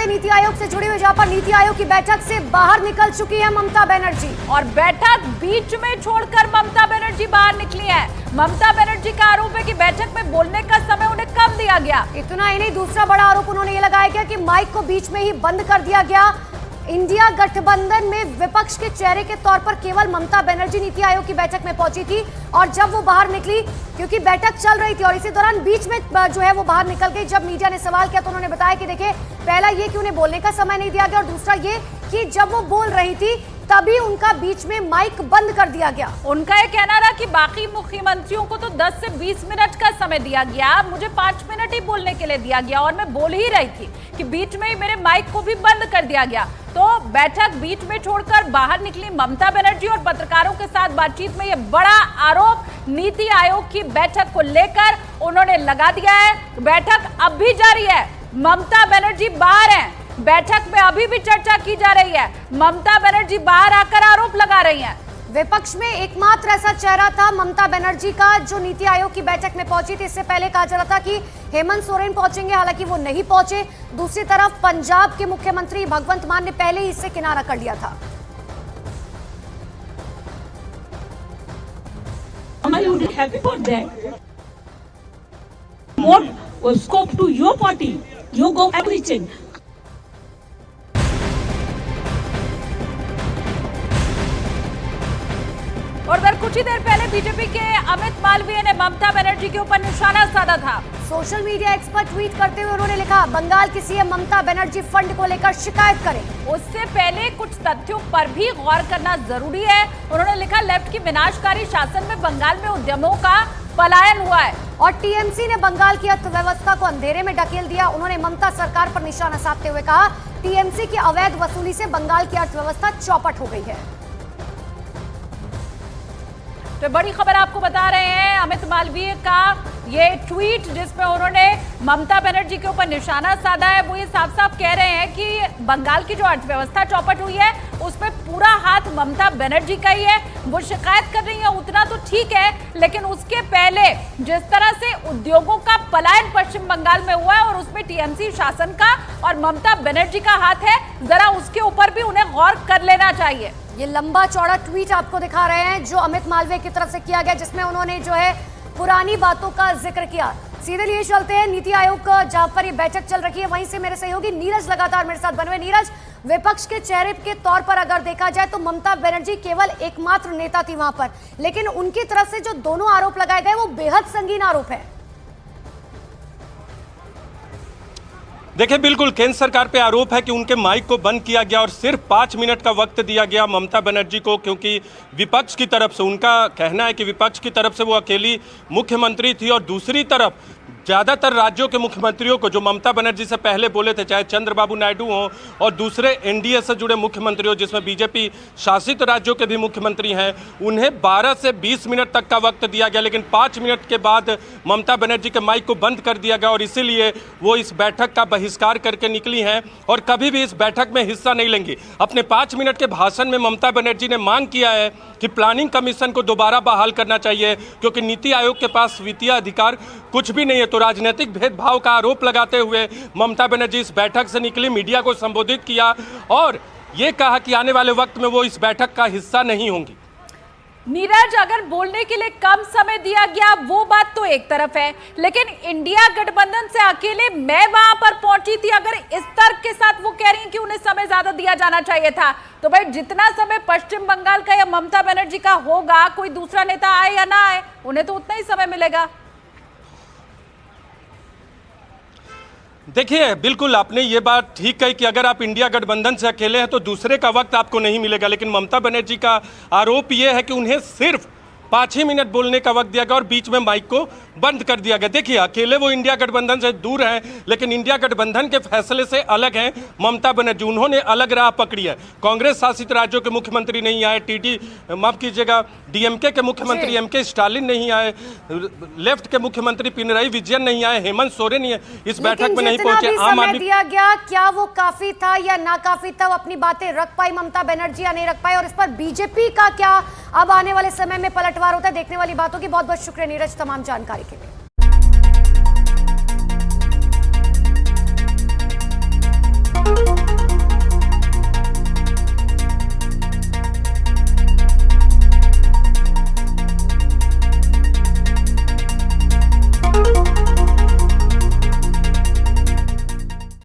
चलते नीति आयोग से जुड़े हुए, जहां पर नीति आयोग की बैठक से बाहर निकल चुकी है ममता बनर्जी और बैठक बीच में छोड़कर ममता बनर्जी बाहर निकली है। ममता बनर्जी का आरोप है कि बैठक में बोलने का समय उन्हें कम दिया गया। इतना ही नहीं, दूसरा बड़ा आरोप उन्होंने ये लगाया गया कि माइक को बीच में ही बंद कर दिया गया। इंडिया गठबंधन में विपक्ष के चेहरे के तौर पर केवल ममता बनर्जी नीति आयोग की बैठक में पहुंची थी और जब वो बाहर निकली, क्योंकि बैठक चल रही थी और इसी दौरान बीच में जो है वो बाहर निकल गई। जब मीडिया ने सवाल किया तो उन्होंने बताया कि देखिए, पहला ये कि उन्हें बोलने का समय नहीं दिया गया और दूसरा ये कि जब वो बोल रही थी तभी उनका बीच में माइक बंद कर दिया गया। उनका ये कहना रहा कि बाकी मुख्यमंत्रियों को तो 10 से 20 मिनट का समय दिया गया, मुझे 5 मिनट ही बोलने के लिए दिया गया और मैं बोल ही रही थी कि बीच में ही मेरे माइक को भी बंद कर दिया गया। तो बैठक बीच में छोड़कर बाहर निकली ममता बनर्जी और पत्रकारों के साथ बातचीत में ये बड़ा आरोप नीति आयोग की बैठक को लेकर उन्होंने लगा दिया है। बैठक अब भी जारी है, ममता बनर्जी बाहर हैं, बैठक में अभी भी चर्चा की जा रही है। ममता बनर्जी बाहर आकर आरोप लगा रही हैं। विपक्ष में एकमात्र ऐसा चेहरा था ममता बनर्जी का जो नीति आयोग की बैठक में पहुंची थी। इससे पहले कहा जा रहा था कि हेमंत सोरेन पहुंचेंगे, हालांकि वो नहीं पहुंचे। दूसरी तरफ पंजाब के मुख्यमंत्री भगवंत मान ने पहले ही इससे किनारा कर लिया था। More scope to your party. You go everything. और उधर कुछ ही देर पहले बीजेपी के अमित मालवीय ने ममता बनर्जी के ऊपर निशाना साधा था। सोशल मीडिया एक्सपर्ट ट्वीट करते हुए उन्होंने लिखा, बंगाल की सीएम ममता बनर्जी फंड को लेकर शिकायत करें। उससे पहले कुछ तथ्यों पर भी गौर करना जरूरी है। उन्होंने लिखा, लेफ्ट की विनाशकारी शासन में बंगाल में उद्यमों का पलायन हुआ है और टीएमसी ने बंगाल की अर्थव्यवस्था को अंधेरे में ढकेल दिया। उन्होंने ममता सरकार पर निशाना साधते हुए कहा, टीएमसी की अवैध वसूली से बंगाल की अर्थव्यवस्था चौपट हो गई है। तो बड़ी खबर आपको बता रहे हैं, अमित मालवीय का ये ट्वीट जिसमें उन्होंने ममता बनर्जी के ऊपर निशाना साधा है, वो ये साफ साफ कह रहे हैं कि बंगाल की जो अर्थव्यवस्था चौपट हुई है उसमें पूरा हाथ ममता बनर्जी का ही है। वो शिकायत कर रही है उतना तो ठीक है, लेकिन उसके पहले जिस तरह से उद्योगों का पलायन पश्चिम बंगाल में हुआ है और उसमें टीएमसी शासन का और ममता बनर्जी का हाथ है, जरा उसके ऊपर भी उन्हें गौर कर लेना चाहिए। ये लंबा चौड़ा ट्वीट आपको दिखा रहे हैं जो अमित मालवीय की तरफ से किया गया, जिसमें उन्होंने जो है पुरानी बातों का जिक्र किया। सीधे लिए चलते हैं नीति आयोग का, जहां पर ये बैठक चल रही है, वहीं से मेरे सहयोगी नीरज लगातार मेरे साथ बने हुए। नीरज, विपक्ष के चेहरे के तौर पर अगर देखा जाए तो ममता बनर्जी केवल एकमात्र नेता थी वहां पर, लेकिन उनकी तरफ से जो दोनों आरोप लगाए गए वो बेहद संगीन आरोप है। देखिए, बिल्कुल केंद्र सरकार पे आरोप है कि उनके माइक को बंद किया गया और सिर्फ 5 मिनट का वक्त दिया गया ममता बनर्जी को, क्योंकि विपक्ष की तरफ से उनका कहना है कि विपक्ष की तरफ से वो अकेली मुख्यमंत्री थी और दूसरी तरफ ज़्यादातर राज्यों के मुख्यमंत्रियों को जो ममता बनर्जी से पहले बोले थे, चाहे चंद्रबाबू नायडू हों और दूसरे एनडीए से जुड़े मुख्यमंत्री हो जिसमें बीजेपी शासित राज्यों के भी मुख्यमंत्री हैं, उन्हें 12 से 20 मिनट तक का वक्त दिया गया, लेकिन 5 मिनट के बाद ममता बनर्जी के माइक को बंद कर दिया गया और इसीलिए वो इस बैठक का बहिष्कार करके निकली हैं और कभी भी इस बैठक में हिस्सा नहीं लेंगी। अपने 5 मिनट के भाषण में ममता बनर्जी ने मांग किया है कि प्लानिंग कमीशन को दोबारा बहाल करना चाहिए, क्योंकि नीति आयोग के पास वित्तीय अधिकार कुछ भी नहीं है। तो राजनीतिक भेदभाव का आरोप लगाते हुए ममता बनर्जी इस बैठक से निकली, मीडिया को संबोधित किया और ये कहा कि आने वाले वक्त में वो इस बैठक का हिस्सा नहीं होंगी। नीरज, अगर बोलने के लिए कम समय दिया गया वो बात तो एक तरफ है, लेकिन इंडिया गठबंधन से अकेले मैं वहां पर पहुंची थी, अगर इस तर्क के साथ वो कह रही हैं कि उन्हें समय ज्यादा दिया जाना चाहिए था, तो भाई जितना समय पश्चिम बंगाल का या ममता बनर्जी का होगा, कोई दूसरा नेता आए या ना आए, उन्हें तो उतना ही समय मिलेगा। देखिए, बिल्कुल आपने ये बात ठीक कही कि अगर आप इंडिया गठबंधन से अकेले हैं तो दूसरे का वक्त आपको नहीं मिलेगा, लेकिन ममता बनर्जी का आरोप ये है कि उन्हें सिर्फ 5 ही मिनट बोलने का वक्त दिया गया और बीच में माइक को बंद कर दिया गया। देखिए, अकेले वो इंडिया गठबंधन से दूर हैं, लेकिन इंडिया गठबंधन के फैसले से अलग हैं ममता बनर्जी। उन्होंने अलग राह पकड़ी है। कांग्रेस शासित राज्यों के मुख्यमंत्री नहीं आए, माफ कीजिएगा, डीएमके के मुख्यमंत्री एमके स्टालिन नहीं आए, लेफ्ट के मुख्यमंत्री पिनराई विजयन नहीं आए, हेमंत सोरेन इस बैठक में नहीं पहुंचे। आम आदमी दिया गया, क्या वो काफी था या नाकाफी था? वो अपनी बातें रख पाई ममता बनर्जी या नहीं रख पाई? और इस पर बीजेपी का क्या अब आने वाले समय में पलटवार होता है, देखने वाली बातों की। बहुत बहुत शुक्रिया नीरज तमाम जानकारी के लिए।